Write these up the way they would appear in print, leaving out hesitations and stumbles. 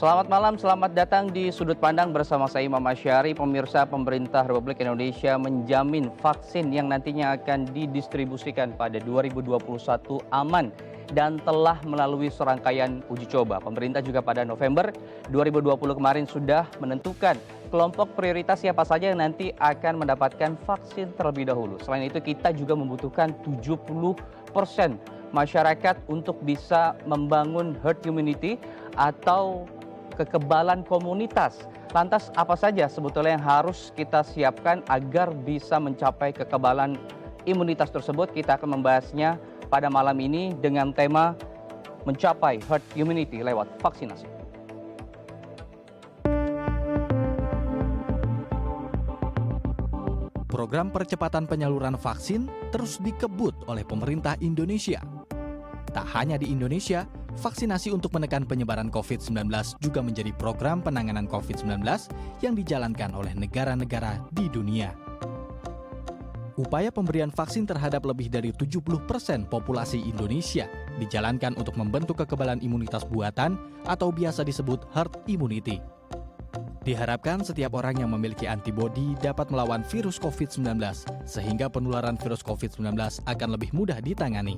Selamat malam, selamat datang di Sudut Pandang bersama saya Imam Asyari. Pemirsa, pemerintah Republik Indonesia menjamin vaksin yang nantinya akan didistribusikan pada 2021 aman dan telah melalui serangkaian uji coba. Pemerintah juga pada November 2020 kemarin sudah menentukan kelompok prioritas siapa saja yang nanti akan mendapatkan vaksin terlebih dahulu. Selain itu kita juga membutuhkan 70% masyarakat untuk bisa membangun herd immunity atau kekebalan komunitas. Lantas apa saja sebetulnya yang harus kita siapkan agar bisa mencapai kekebalan imunitas tersebut? Kita akan membahasnya pada malam ini dengan tema mencapai herd immunity lewat vaksinasi. Program percepatan penyaluran vaksin terus dikebut oleh pemerintah Indonesia. Tak hanya di Indonesia, vaksinasi untuk menekan penyebaran COVID-19 juga menjadi program penanganan COVID-19 yang dijalankan oleh negara-negara di dunia. Upaya pemberian vaksin terhadap lebih dari 70% populasi Indonesia dijalankan untuk membentuk kekebalan imunitas buatan atau biasa disebut herd immunity. Diharapkan setiap orang yang memiliki antibodi dapat melawan virus COVID-19 sehingga penularan virus COVID-19 akan lebih mudah ditangani.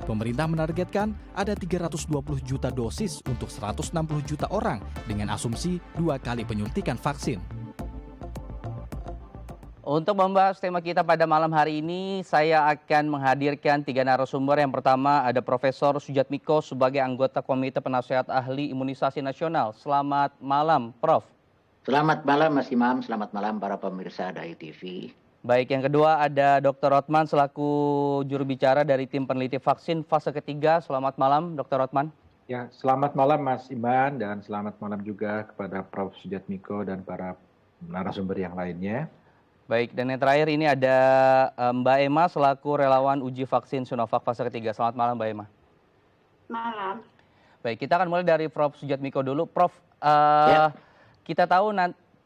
Pemerintah menargetkan ada 320 juta dosis untuk 160 juta orang dengan asumsi 2 kali penyuntikan vaksin. Untuk membahas tema kita pada malam hari ini, saya akan menghadirkan 3 narasumber. Yang pertama ada Profesor Sujatmiko sebagai anggota Komite Penasehat Ahli Imunisasi Nasional. Selamat malam, Prof. Selamat malam Mas Imam, selamat malam para pemirsa Dai TV. Baik, yang kedua ada Dr. Hotman selaku juru bicara dari tim peneliti vaksin fase ketiga. Selamat malam, Dr. Hotman. Ya, selamat malam Mas Iman dan selamat malam juga kepada Prof. Sujatmiko dan para narasumber yang lainnya. Baik, dan yang terakhir ini ada Mbak Emma selaku relawan uji vaksin Sinovac fase ketiga. Selamat malam Mbak Emma. Malam. Baik, kita akan mulai dari Prof. Sujatmiko dulu. Prof, kita tahu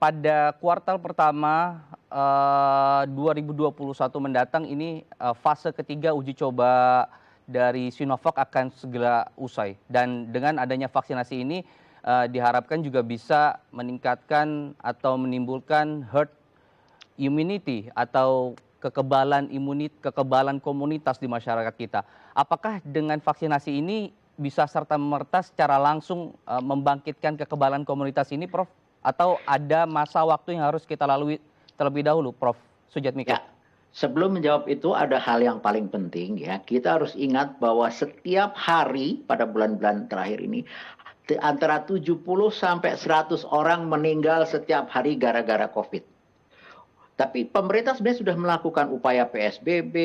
pada kuartal pertama 2021 mendatang ini fase ketiga uji coba dari Sinovac akan segera usai. Dan dengan adanya vaksinasi ini diharapkan juga bisa meningkatkan atau menimbulkan herd immunity atau kekebalan komunitas di masyarakat kita. Apakah dengan vaksinasi ini bisa serta-merta secara langsung membangkitkan kekebalan komunitas ini, Prof? Atau ada masa waktu yang harus kita lalui terlebih dahulu, Prof. Sujatmiko? Ya, sebelum menjawab itu ada hal yang paling penting ya. Kita harus ingat bahwa setiap hari pada bulan-bulan terakhir ini antara 70 sampai 100 orang meninggal setiap hari gara-gara COVID. Tapi pemerintah sebenarnya sudah melakukan upaya PSBB,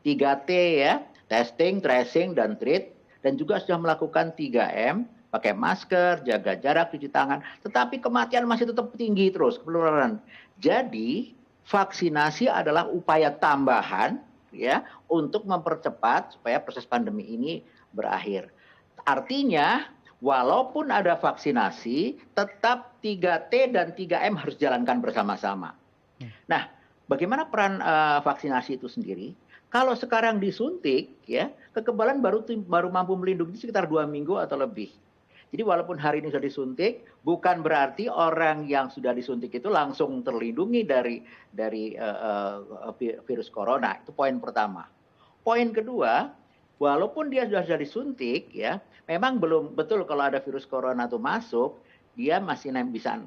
3T ya, testing, tracing, dan treat. Dan juga sudah melakukan 3M, pakai masker, jaga jarak, cuci tangan. Tetapi kematian masih tetap tinggi terus, penularan. Jadi vaksinasi adalah upaya tambahan ya untuk mempercepat supaya proses pandemi ini berakhir. Artinya walaupun ada vaksinasi, tetap 3T dan 3M harus dijalankan bersama-sama. Nah, bagaimana peran vaksinasi itu sendiri? Kalau sekarang disuntik, ya kekebalan baru mampu melindungi sekitar 2 minggu atau lebih. Jadi walaupun hari ini sudah disuntik, bukan berarti orang yang sudah disuntik itu langsung terlindungi dari virus corona. Itu poin pertama. Poin kedua, walaupun dia sudah disuntik, ya memang belum betul kalau ada virus corona itu masuk. Dia masih bisa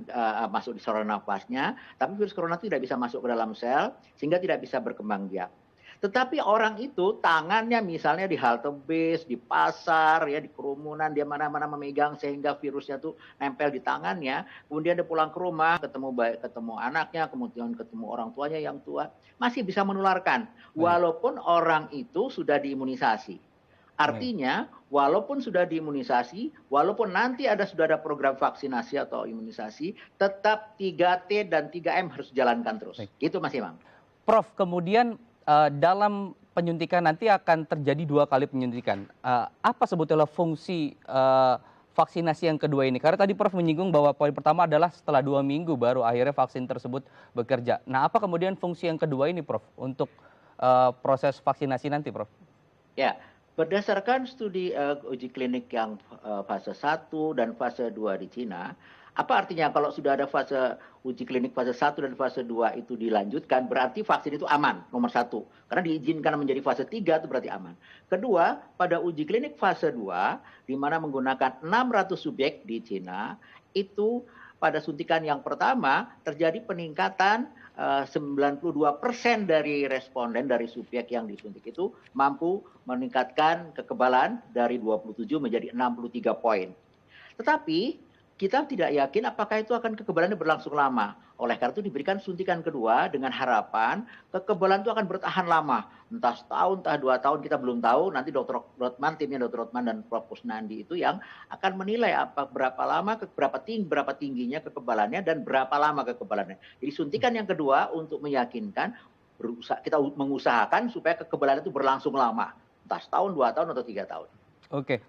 masuk di saluran nafasnya, tapi virus corona tidak bisa masuk ke dalam sel, sehingga tidak bisa berkembang biak. Tetapi orang itu tangannya misalnya di halte bis, di pasar, ya di kerumunan, dia mana-mana memegang sehingga virusnya tuh nempel di tangannya. Kemudian dia pulang ke rumah, ketemu anaknya, kemudian ketemu orang tuanya yang tua, masih bisa menularkan. Walaupun orang itu sudah diimunisasi. Artinya, walaupun sudah diimunisasi, walaupun nanti sudah ada program vaksinasi atau imunisasi, tetap 3T dan 3M harus dijalankan terus. Gitu Mas Imam. Prof, kemudian dalam penyuntikan nanti akan terjadi 2 kali penyuntikan. Apa sebetulnya fungsi vaksinasi yang kedua ini? Karena tadi Prof menyinggung bahwa poin pertama adalah setelah 2 minggu baru akhirnya vaksin tersebut bekerja. Nah, apa kemudian fungsi yang kedua ini, Prof, untuk proses vaksinasi nanti, Prof? Ya. Berdasarkan studi uji klinik yang fase 1 dan fase 2 di Cina, apa artinya kalau sudah ada fase uji klinik fase 1 dan fase 2 itu dilanjutkan, berarti vaksin itu aman, nomor satu. Karena diizinkan menjadi fase 3 itu berarti aman. Kedua, pada uji klinik fase 2, di mana menggunakan 600 subjek di Cina, itu pada suntikan yang pertama terjadi peningkatan 92% dari responden dari subjek yang disuntik itu mampu meningkatkan kekebalan dari 27 menjadi 63 poin. Tetapi kita tidak yakin apakah itu akan kekebalannya berlangsung lama. Oleh karena itu diberikan suntikan kedua dengan harapan kekebalan itu akan bertahan lama. Entah setahun, entah 2 tahun, kita belum tahu. Nanti Dr. Rotman, timnya Dr. Rotman dan Prof. Kusnandi itu yang akan menilai berapa lama, berapa tingginya kekebalannya dan berapa lama kekebalannya. Jadi suntikan yang kedua untuk meyakinkan, kita mengusahakan supaya kekebalan itu berlangsung lama. Entah setahun, 2 tahun, atau 3 tahun. Oke.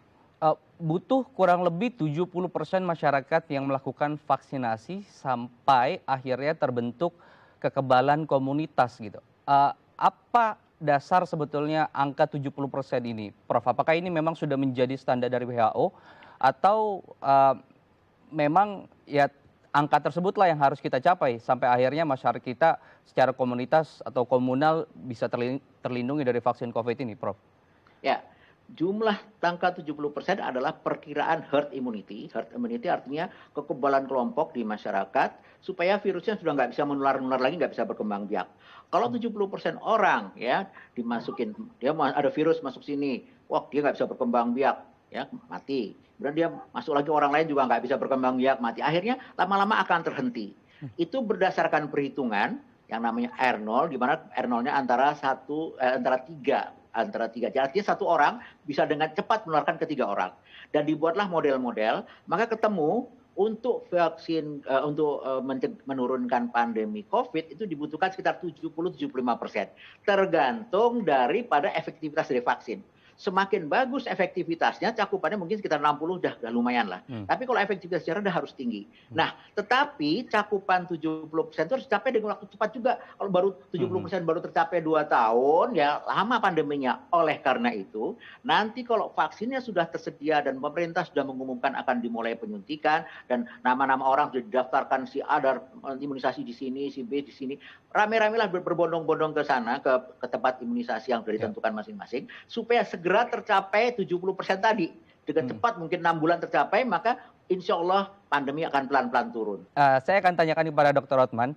Butuh kurang lebih 70% masyarakat yang melakukan vaksinasi sampai akhirnya terbentuk kekebalan komunitas gitu. Apa dasar sebetulnya angka 70% ini, Prof? Apakah ini memang sudah menjadi standar dari WHO atau memang ya angka tersebutlah yang harus kita capai sampai akhirnya masyarakat kita secara komunitas atau komunal bisa terlindungi dari vaksin COVID ini, Prof? Ya, jumlah angka 70% adalah perkiraan herd immunity. Herd immunity artinya kekebalan kelompok di masyarakat supaya virusnya sudah nggak bisa menular lagi, nggak bisa berkembang biak. Kalau 70% orang ya dimasukin, dia ada virus masuk sini, wah dia nggak bisa berkembang biak, ya mati. Kemudian dia masuk lagi orang lain juga nggak bisa berkembang biak, mati. Akhirnya lama-lama akan terhenti. Itu berdasarkan perhitungan yang namanya R0, di mana R0-nya antara 3. Jadi artinya satu orang bisa dengan cepat menularkan ke 3 orang. Dan dibuatlah model-model, maka ketemu untuk vaksin untuk menurunkan pandemi COVID itu dibutuhkan sekitar 70-75%. Tergantung daripada efektivitas dari vaksin. Semakin bagus efektivitasnya, cakupannya mungkin sekitar 60 udah lumayan lah. Tapi kalau efektivitasnya rendah harus tinggi. Nah, tetapi cakupan 70% itu harus dicapai dengan waktu cepat juga. Kalau baru 70% baru tercapai 2 tahun, ya lama pandeminya. Oleh karena itu, nanti kalau vaksinnya sudah tersedia dan pemerintah sudah mengumumkan akan dimulai penyuntikan dan nama-nama orang sudah didaftarkan, si A ada imunisasi di sini, si B di sini, rame-ramelah berbondong-bondong ke sana ke tempat imunisasi yang sudah ditentukan masing-masing supaya segera tercapai 70% tadi. Dengan cepat mungkin 6 bulan tercapai, maka insya Allah pandemi akan pelan-pelan turun. Saya akan tanyakan kepada Dr. Rotman,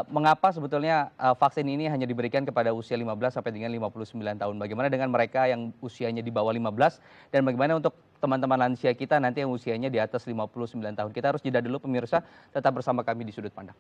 mengapa sebetulnya vaksin ini hanya diberikan kepada usia 15 sampai dengan 59 tahun? Bagaimana dengan mereka yang usianya di bawah 15 dan bagaimana untuk teman-teman lansia kita nanti yang usianya di atas 59 tahun? Kita harus jeda dulu pemirsa, tetap bersama kami di Sudut Pandang.